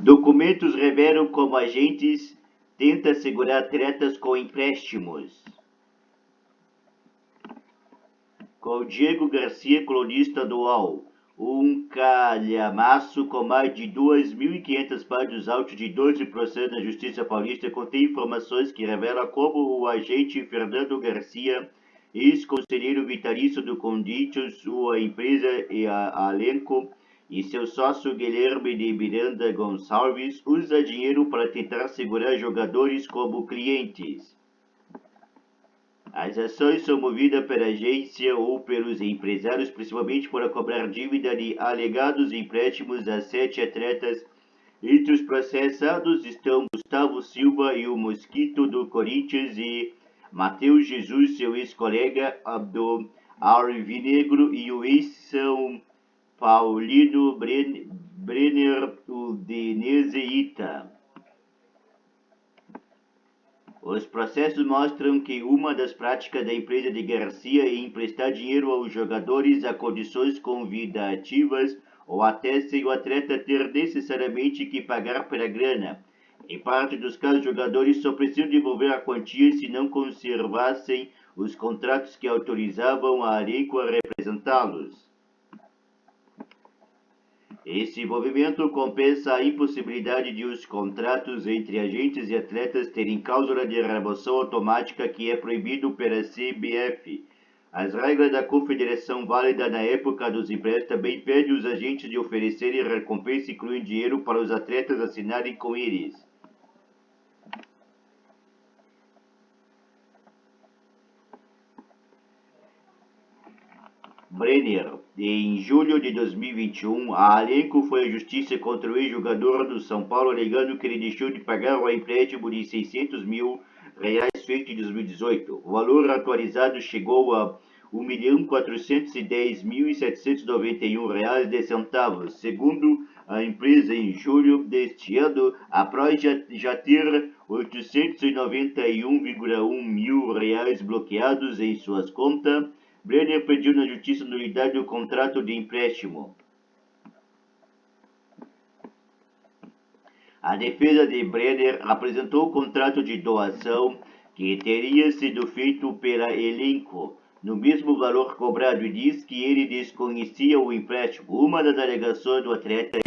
Documentos revelam como agentes tentam segurar atletas com empréstimos. Com Diego Garcia, colunista do UOL. Um calhamaço com mais de 2.500 páginas autos de 12 processos na Justiça Paulista contém informações que revelam como o agente Fernando Garcia, ex-conselheiro vitalício do Condito, sua empresa e a Alenco, e seu sócio Guilherme de Miranda Gonçalves, usa dinheiro para tentar segurar jogadores como clientes. As ações são movidas pela agência ou pelos empresários, principalmente para cobrar dívida de alegados empréstimos a 7 atletas. Entre os processados estão Gustavo Silva e o Mosquito do Corinthians e Matheus Jesus, seu ex-colega do Alvinegro, e o ex-São Paulino Brenner Udinese Ita. Os processos mostram que uma das práticas da empresa de Garcia é emprestar dinheiro aos jogadores a condições convidativas ou até sem o atleta ter necessariamente que pagar pela grana. Em parte dos casos, os jogadores só precisam devolver a quantia se não conservassem os contratos que autorizavam a Alenco a representá-los. Esse envolvimento compensa a impossibilidade de os contratos entre agentes e atletas terem cláusula de remoção automática que é proibido pela CBF. As regras da confederação válida na época dos empréstimos também pedem os agentes de oferecerem recompensa, incluindo dinheiro, para os atletas assinarem com eles. Brenner. Em julho de 2021, a Alenco foi à justiça contra o ex-jogador do São Paulo, alegando que ele deixou de pagar o empréstimo de R$600 mil feito em 2018. O valor atualizado chegou a R$1.410.791,10. Segundo a empresa, em julho deste ano, a PROS já ter R$891,1 mil bloqueados em suas contas. Brenner pediu na justiça nulidade do contrato de empréstimo. A defesa de Brenner apresentou o contrato de doação que teria sido feito pela Elenco, no mesmo valor cobrado, e diz que ele desconhecia o empréstimo. Uma das alegações do atleta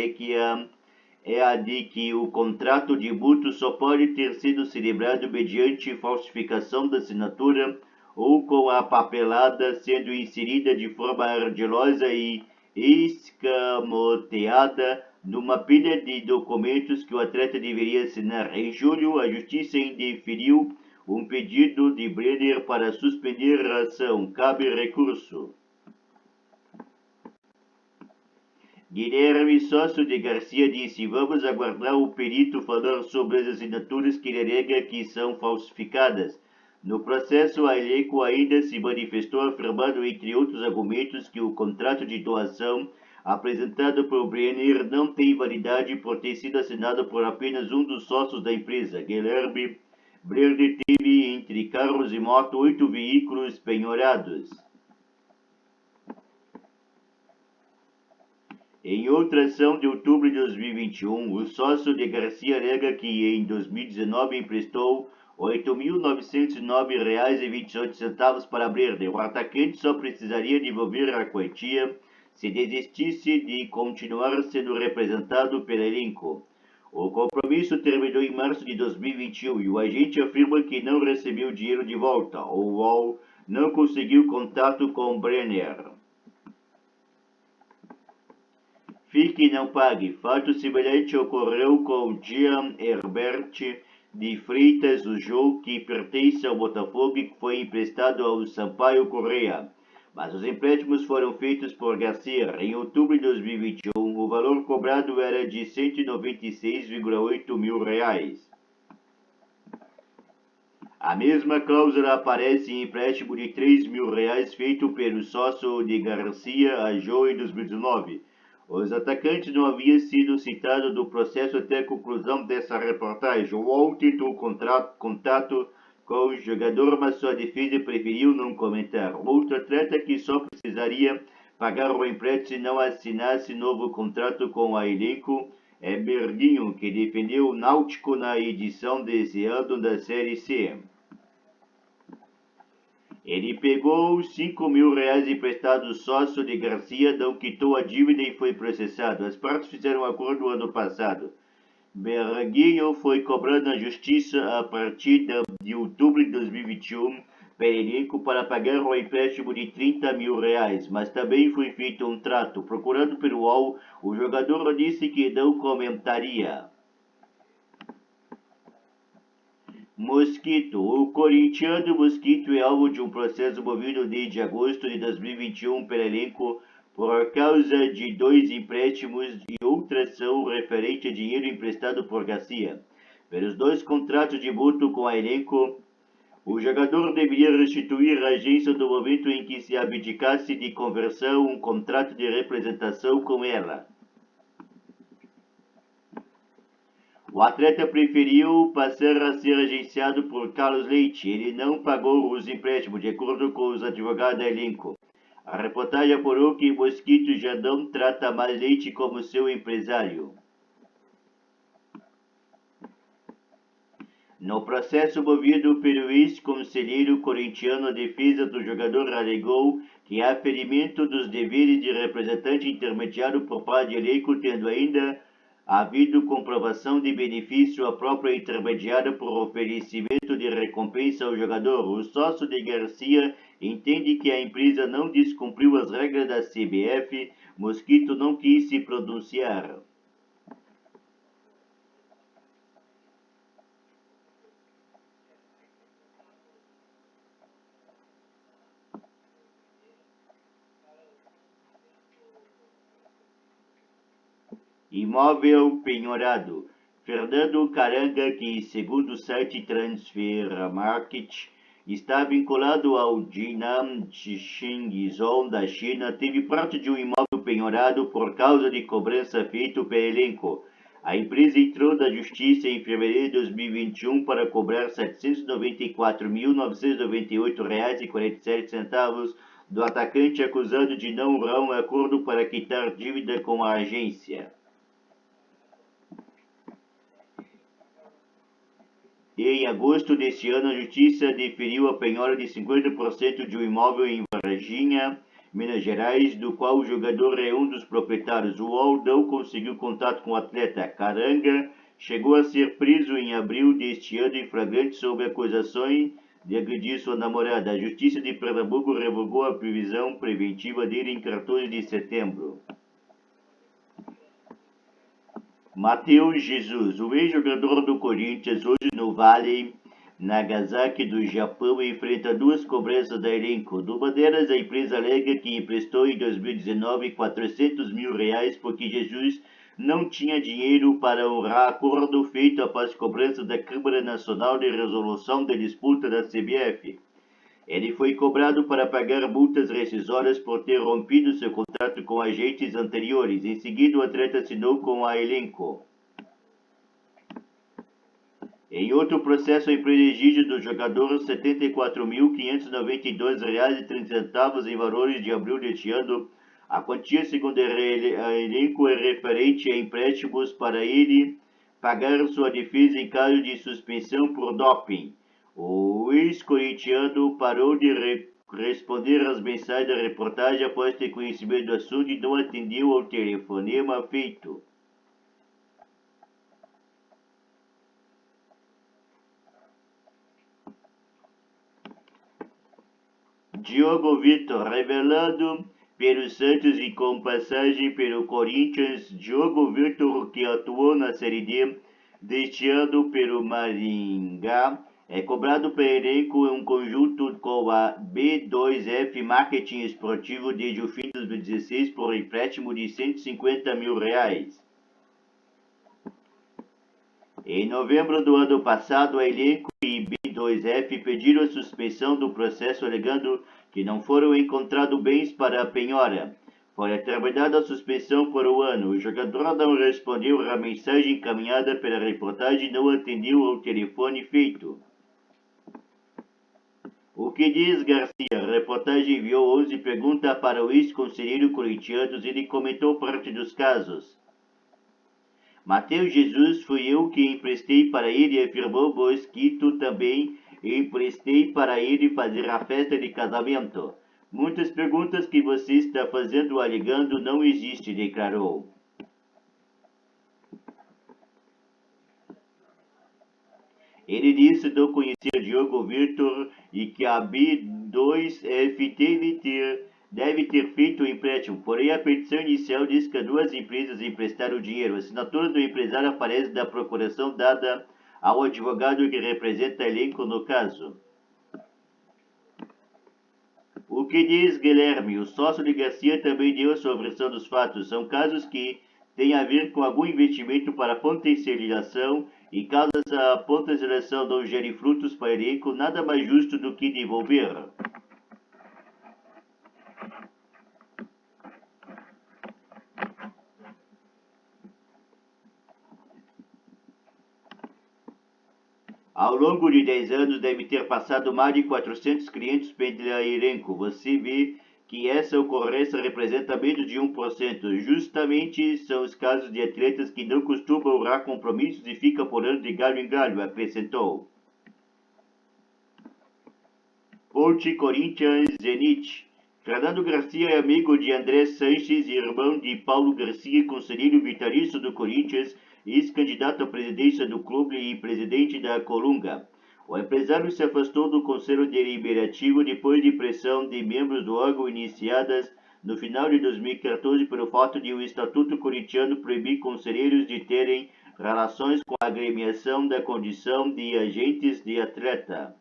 é a de que o contrato de mútuo só pode ter sido celebrado mediante falsificação da assinatura ou com a papelada sendo inserida de forma ardilosa e escamoteada numa pilha de documentos que o atleta deveria assinar. Em julho, a justiça indeferiu um pedido de Brenner para suspender a ação. Cabe recurso. Guilherme, sócio de Garcia, disse: vamos aguardar o perito falar sobre as assinaturas que ele alega que são falsificadas. No processo, a Elenco ainda se manifestou, afirmando, entre outros argumentos, que o contrato de doação apresentado por Brenner não tem validade por ter sido assinado por apenas um dos sócios da empresa. Guilherme Brenner teve, entre carros e moto, 8 veículos penhorados. Em outra ação de outubro de 2021, o sócio de Garcia alega que em 2019 emprestou R$ 8.909,28 para Brenner. O atacante só precisaria devolver a quantia se desistisse de continuar sendo representado pela Elenco. O compromisso terminou em março de 2021 e o agente afirma que não recebeu dinheiro de volta. O UOL não conseguiu contato com Brenner. Fique e não pague. Fato semelhante ocorreu com Jean Herbert de Freitas, o jogo que pertence ao Botafogo e que foi emprestado ao Sampaio Corrêa. Mas os empréstimos foram feitos por Garcia. Em outubro de 2021, o valor cobrado era de R$ 196,8 mil. A mesma cláusula aparece em empréstimo de R$ 3 mil feito pelo sócio de Garcia a Joe em 2019. Os atacantes não haviam sido citados no processo até a conclusão dessa reportagem. O UOL tentou contato com o jogador, mas sua defesa preferiu não comentar. Outro atleta que só precisaria pagar o empréstimo se não assinasse novo contrato com a Elenco é Berguinho, que defendeu o Náutico na edição desse ano da Série C. Ele pegou os R$ 5.000 emprestados sócio de Garcia, não quitou a dívida e foi processado. As partes fizeram um acordo ano passado. Berguinho foi cobrado na justiça a partir de outubro de 2021 pelo elenco para pagar um empréstimo de R$ 30.000, mas também foi feito um trato. Procurado pelo UOL, o jogador disse que não comentaria. Mosquito. O corintiano Mosquito é alvo de um processo movido desde agosto de 2021 pelo elenco por causa de 2 empréstimos e outra ação referente a dinheiro emprestado por Garcia. Pelos 2 contratos de mútuo com a elenco, o jogador deveria restituir a agência no momento em que se abdicasse de conversão um contrato de representação com ela. O atleta preferiu passar a ser agenciado por Carlos Leite. Ele não pagou os empréstimos, de acordo com os advogados da elenco. A reportagem apurou que Mosquito já não trata mais Leite como seu empresário. No processo movido pelo ex-conselheiro corintiano, a defesa do jogador alegou que há ferimento dos deveres de representante intermediário por parte do elenco, tendo ainda havido comprovação de benefício à própria intermediária por oferecimento de recompensa ao jogador. O sócio de Garcia entende que a empresa não descumpriu as regras da CBF. Mosquito não quis se pronunciar. Imóvel penhorado. Fernando Caranga, que segundo o site Transfer Market está vinculado ao Jinan Xingzhou da China, teve parte de um imóvel penhorado por causa de cobrança feita pelo elenco. A empresa entrou na justiça em fevereiro de 2021 para cobrar R$ 794.998,47 do atacante, acusado de não honrar um acordo para quitar dívida com a agência. Em agosto deste ano, a Justiça deferiu a penhora de 50% de um imóvel em Varginha, Minas Gerais, do qual o jogador é um dos proprietários. O UOL não conseguiu contato com o atleta. Caranga chegou a ser preso em abril deste ano em flagrante sob acusações de agredir sua namorada. A Justiça de Pernambuco revogou a prisão preventiva dele em 14 de setembro. Matheus Jesus, o ex-jogador do Corinthians, hoje no Vale Nagasaki do Japão, enfrenta 2 cobranças da elenco. Numa delas, a empresa alega que emprestou em 2019 R$ 400.000 porque Jesus não tinha dinheiro para honrar acordo feito após cobrança da Câmara Nacional de Resolução da Disputa da CBF. Ele foi cobrado para pagar multas rescisórias por ter rompido seu contrato com agentes anteriores. Em seguida, o atleta assinou com a elenco. Em outro processo, a empresa exige do jogador R$ 74.592,30 em valores de abril deste ano. A quantia, segundo a elenco, é referente a empréstimos para ele pagar sua defesa em caso de suspensão por doping. O ex-corintiano parou de responder às mensagens da reportagem após ter conhecimento do assunto e não atendeu ao telefonema feito. Diogo Vitor, revelado pelo Santos e com passagem pelo Corinthians. Diogo Vitor, que atuou na Série D deste ano pelo Maringá, é cobrado pelo elenco em um conjunto com a B2F Marketing Esportivo desde o fim de 2016 por empréstimo de R$ 150.000. Em novembro do ano passado, a elenco e B2F pediram a suspensão do processo alegando que não foram encontrados bens para a penhora. Foi determinada a suspensão por um ano. O jogador não respondeu à mensagem encaminhada pela reportagem e não atendeu ao telefone feito. O que diz Garcia? A reportagem enviou 11 perguntas para o ex-conselheiro corintiano e ele comentou parte dos casos. Mateus Jesus, fui eu que emprestei para ele, e afirmou, pois que tu também emprestei para ele fazer a festa de casamento. Muitas perguntas que você está fazendo alegando não existe, declarou. Ele disse do conhecer Diogo Victor e que a B2F deve ter feito o empréstimo, porém a petição inicial diz que duas empresas emprestaram o dinheiro. A assinatura do empresário aparece da procuração dada ao advogado que representa elenco no caso. O que diz Guilherme? O sócio de Garcia também deu a sua versão dos fatos. São casos que têm a ver com algum investimento para potencialização e caso essa potencialização não gere frutos para elenco, nada mais justo do que devolver. Ao longo de 10 anos, deve ter passado mais de 400 clientes pela elenco. Você vê que essa ocorrência representa menos de 1%. Justamente são os casos de atletas que não costumam honrar compromissos e ficam pulando de galho em galho, acrescentou. Ponte Corinthians Zenit. Fernando Garcia é amigo de André Sanches e irmão de Paulo Garcia, conselheiro vitalício do Corinthians, ex-candidato à presidência do clube e presidente da Colunga. O empresário se afastou do Conselho Deliberativo depois de pressão de membros do órgão iniciadas no final de 2014 pelo fato de o Estatuto Corintiano proibir conselheiros de terem relações com a agremiação da condição de agentes de atleta.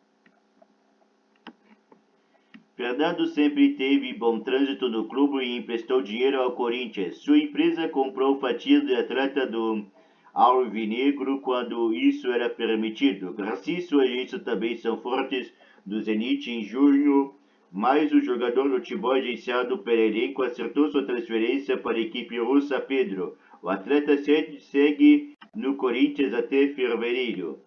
Fernando sempre teve bom trânsito no clube e emprestou dinheiro ao Corinthians. Sua empresa comprou fatias de atleta do Alvinegro quando isso era permitido. Garcia e sua agência também são fortes do Zenit em junho, mas o jogador do futebol agenciado pelo elenco acertou sua transferência para a equipe russa Pedro. O atleta segue no Corinthians até fevereiro.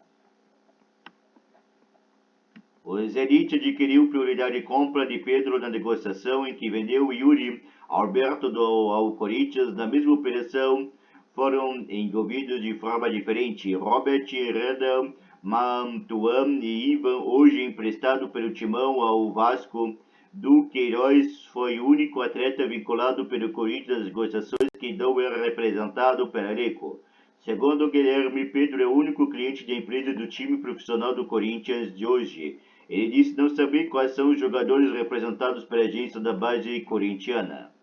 O Zenit adquiriu prioridade de compra de Pedro na negociação em que vendeu Yuri Alberto ao Corinthians. Na mesma operação foram envolvidos de forma diferente Robert Reda, Mantuan e Ivan, hoje emprestado pelo Timão ao Vasco. Duqueiroz foi o único atleta vinculado pelo Corinthians nas negociações que não era representado pela Elenco. Segundo Guilherme, Pedro é o único cliente da empresa do time profissional do Corinthians de hoje. Ele disse não saber quais são os jogadores representados pela agência da base corintiana.